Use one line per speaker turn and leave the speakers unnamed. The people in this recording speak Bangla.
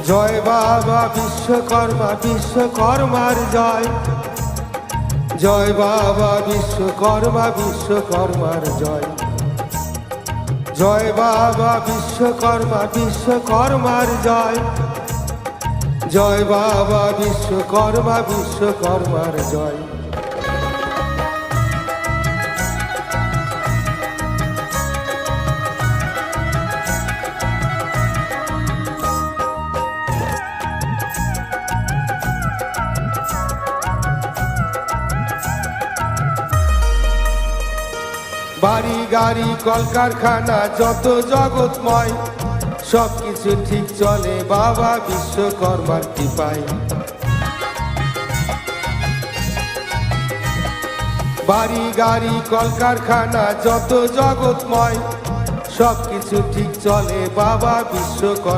জয় বাবা বিশ্বকর্মা, বিশ্বকর্মার জয়। জয় বাবা বিশ্বকর্মা, বিশ্বকর্মার জয়। জয় বাবা বিশ্বকর্মা, বিশ্বকর্মার জয়। জয় বাবা বিশ্বকর্মা, বিশ্বকর্মার জয়। বাড়ি গাড়ি কলকারখানা যত জগৎময়, সবকিছু ঠিক চলে বাবা বিশ্বকর্মার কৃপায়। বাড়ি গাড়ি কলকারখানা যত জগৎময়, সবকিছু ঠিক চলে বাবা বিশ্বকর্মা।